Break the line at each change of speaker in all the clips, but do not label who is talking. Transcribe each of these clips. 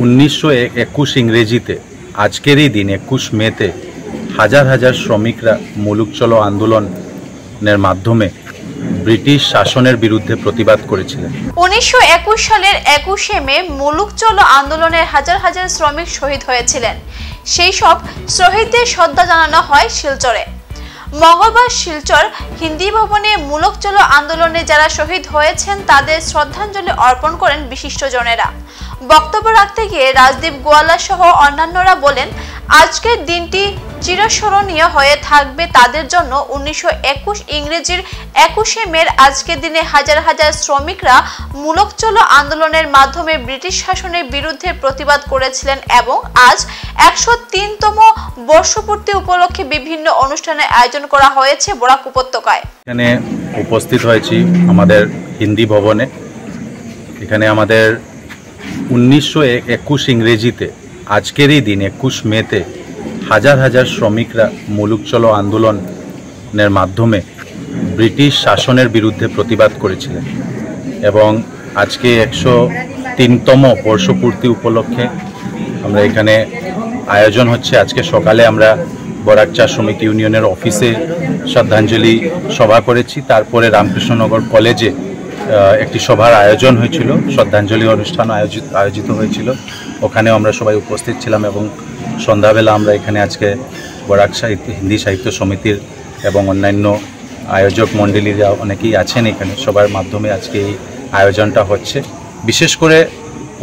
1921 ইংরেজিতে আজকের এই দিন 21 মেতে হাজার হাজার শ্রমিকরা মুলুক চলো আন্দোলনের মাধ্যমে ব্রিটিশ শাসনের বিরুদ্ধে প্রতিবাদ করেছিলেন।
1921 সালের 21শে মে মুলুক চলো আন্দোলনের হাজার হাজার শ্রমিক শহীদ হয়েছিলেন। সেই সব শহীদদের শ্রদ্ধা জানানো হয় শিলচরে। মঙ্গলবার শিলচর হিন্দি ভবনে মুলুক চলো আন্দোলনে যারা শহীদ হয়েছেন তাদের শ্রদ্ধাঞ্জলি অর্পণ করেন বিশিষ্টজনেরা। বক্তব্য রাখতে গিয়ে রাজদীপ গোয়ালা সহ অন্যান্যরা বলেন, আজকের দিনটি চিরস্মরণীয় হয়ে থাকবে তাদের জন্য। 1921 ইংরেজির 21শে মের আজকের দিনে হাজার হাজার শ্রমিকরা মুলুক চলো আন্দোলনের মাধ্যমে ব্রিটিশ শাসনের বিরুদ্ধে প্রতিবাদ করেছিলেন এবং আজ 103তম বর্ষপূর্তি উপলক্ষে বিভিন্ন অনুষ্ঠানের আয়োজন করা হয়েছে বরাক উপত্যকায়।
এখানে উপস্থিত হয়েছি আমাদের হিন্দি ভবনে। এখানে আমাদের 1921 ইংরেজিতে আজকের এই দিন 21 মেতে হাজার হাজার শ্রমিকরা মুলুক চলো আন্দোলনের মাধ্যমে ব্রিটিশ শাসনের বিরুদ্ধে প্রতিবাদ করেছিলেন এবং আজকে 103তম বর্ষপূর্তি উপলক্ষে আমরা এখানে আয়োজন হচ্ছে। আজকে সকালে আমরা বরাক চা শ্রমিক ইউনিয়নের অফিসে শ্রদ্ধাঞ্জলি সভা করেছি। তারপরে রামকৃষ্ণনগর কলেজে একটি সভার আয়োজন হয়েছিল, শ্রদ্ধাঞ্জলি অনুষ্ঠান আয়োজিত হয়েছিল। ওখানেও আমরা সবাই উপস্থিত ছিলাম এবং সন্ধ্যাবেলা আমরা এখানে আজকে বরাক হিন্দি সাহিত্য সমিতির এবং অন্যান্য আয়োজক মণ্ডলীরা অনেকেই আছেন এখানে, সবার মাধ্যমে আজকে এই আয়োজনটা হচ্ছে। বিশেষ করে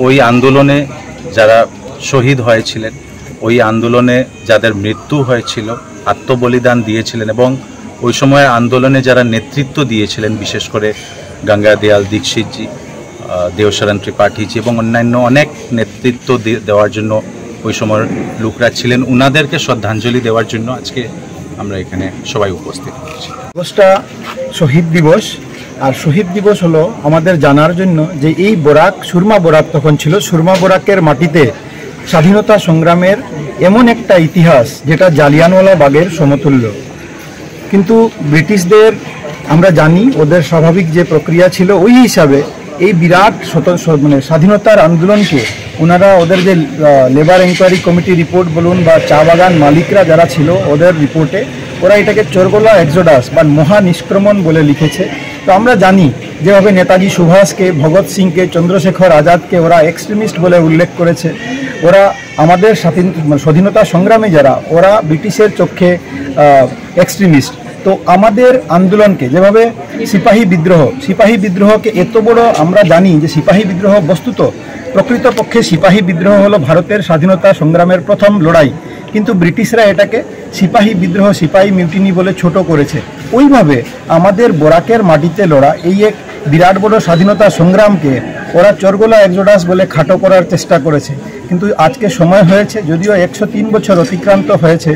ওই আন্দোলনে যারা শহীদ হয়েছিলেন, ওই আন্দোলনে যাদের মৃত্যু হয়েছিল, আত্মবলিদান দিয়েছিলেন এবং ওই সময় আন্দোলনে যারা নেতৃত্ব দিয়েছিলেন, বিশেষ করে গঙ্গা দয়াল দীক্ষিতজি, দেওশরণ ত্রিপাঠীজি এবং অন্যান্য অনেক নেতৃত্ব দেওয়ার জন্য ওই সময় লোকরা ছিলেন, উনাদেরকে শ্রদ্ধাঞ্জলি দেওয়ার জন্য আজকে আমরা এখানে সবাই উপস্থিত হয়েছি।
দিবসটা শহীদ দিবস, আর শহীদ দিবস হলো আমাদের জানার জন্য যে এই বরাক সুরমা বরাক তখন ছিল। সুরমা বরাকের মাটিতে স্বাধীনতা সংগ্রামের এমন একটা ইতিহাস যেটা জালিয়ানওয়ালা বাগের সমতুল্য। কিন্তু ব্রিটিশদের আমরা জানি ওদের স্বাভাবিক যে প্রক্রিয়া ছিল, ওই হিসাবে এই বিরাট স্বাধীনতার আন্দোলনকে ওনারা ওদের যে লেবার এনকোয়ারি কমিটি রিপোর্ট বলুন বা চা বাগান মালিকরা যারা ছিল ওদের রিপোর্টে ওরা এটাকে চোরগোলা এক্সোডাস বা মহা নিষ্ক্রমণ বলে লিখেছে। তো আমরা জানি যেভাবে নেতাজি সুভাষকে, ভগৎ সিংকে, চন্দ্রশেখর আজাদকে ওরা এক্সট্রিমিস্ট বলে উল্লেখ করেছে। ওরা আমাদের স্বাধীনতা সংগ্রামে যারা, ওরা ব্রিটিশের চোখে এক্সট্রিমিস্ট। তো আমাদের আন্দোলনকে যেভাবে সিপাহী বিদ্রোহকে এত বড় আমরা জানি যে সিপাহী বিদ্রোহ বস্তুত প্রকৃতপক্ষে সিপাহী বিদ্রোহ হলো ভারতের স্বাধীনতা সংগ্রামের প্রথম লড়াই, কিন্তু ব্রিটিশরা এটাকে সিপাহী বিদ্রোহ, সিপাহী মিউটিনি বলে ছোট করেছে। ওইভাবে আমাদের বরাকের মাটিতে লড়া এই এক বিরাট বড় স্বাধীনতা সংগ্রামকে ওরা চোরগোলা এক্সোডাস বলে খাটো করার চেষ্টা করেছে। কিন্তু আজকে সময় হয়েছে, যদিও 103 বছর অতিক্রান্ত হয়েছে,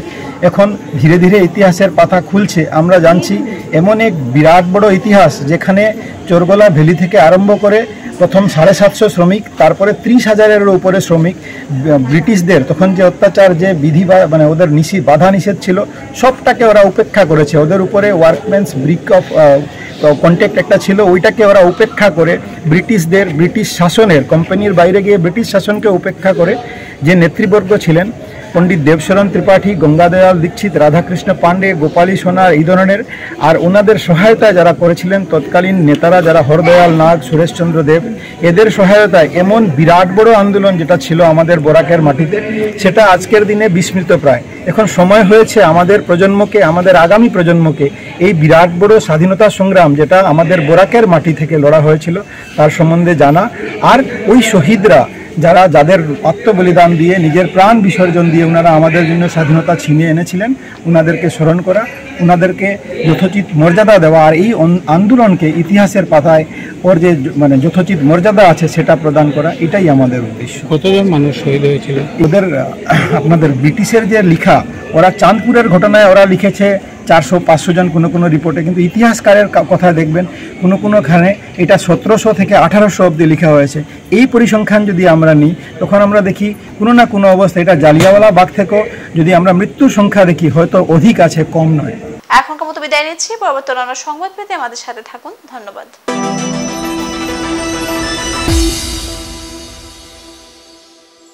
এখন ধীরে ধীরে ইতিহাসের পাতা খুলছে। আমরা জানছি এমন এক বিরাট বড় ইতিহাস যেখানে চোরগোলা ভ্যালি থেকে আরম্ভ করে প্রথম 750 শ্রমিক, তারপরে 30,000-এর উপরে শ্রমিক ব্রিটিশদের তখন যে অত্যাচার, যে বিধি ওদের বাধা নিষেধ ছিল, সবটাকে ওরা উপেক্ষা করেছে। ওদের উপরে ওয়ার্কম্যানস ব্রিক অফ কন্ট্যাক্ট একটা ছিল, ওইটাকে ওরা উপেক্ষা করে ব্রিটিশ শাসনের, কোম্পানির বাইরে গিয়ে ব্রিটিশ শাসনকে উপেক্ষা করে যে নেতৃবর্গ ছিলেন, পণ্ডিত দেবশরণ ত্রিপাঠী, গঙ্গা দয়াল দীক্ষিত, রাধাকৃষ্ণ পাণ্ডে, গোপালী সোনার, এই ধরনের, আর ওনাদের সহায়তায় যারা করেছিলেন তৎকালীন নেতারা যারা হরদয়াল নাগ, সুরেশচন্দ্র দেব, এদের সহায়তায় এমন বিরাট বড় আন্দোলন যেটা ছিল আমাদের বরাকের মাটিতে, সেটা আজকের দিনে বিস্মৃত প্রায়। এখন সময় হয়েছে আমাদের প্রজন্মকে, আমাদের আগামী প্রজন্মকে এই বিরাট বড় স্বাধীনতা সংগ্রাম যেটা আমাদের বরাকের মাটি থেকে লড়া হয়েছিল তার সম্বন্ধে জানা, আর ওই শহীদরা যাদের আত্মবলিদান দিয়ে, নিজের প্রাণ বিসর্জন দিয়ে ওনারা আমাদের জন্য স্বাধীনতা ছিনিয়ে এনেছিলেন, ওনাদেরকে স্মরণ করা, ওনাদেরকে যথোচিত মর্যাদা দেওয়া, আর এই আন্দোলনকে ইতিহাসের পাতায় ওর যে যথোচিত মর্যাদা আছে সেটা প্রদান করা, এটাই আমাদের উদ্দেশ্য।
কতজন মানুষ শহীদ হয়েছিল?
ওদের আপনাদের ব্রিটিশের যে লেখা, ওরা চাঁদপুরের ঘটনায় ওরা লিখেছে 400-500 জন কোনো রিপোর্টে, কিন্তু ইতিহাসকারের কথা দেখবেন কোনোখানে এটা 1700 থেকে 1800 অবধি লেখা হয়েছে। এই পরিসংখ্যান যদি আমরা নিই তখন আমরা দেখি কোনো না কোনো অবস্থা এটা জালিয়াওয়ালা বাগ থেকেও যদি আমরা মৃত্যুর সংখ্যা দেখি হয়তো অধিক আছে, কম নয়।
এখনকার মতো বিদায় নিচ্ছি। পরবর্তী অন্য সংবাদ পেতে আমাদের সাথে থাকুন। ধন্যবাদ।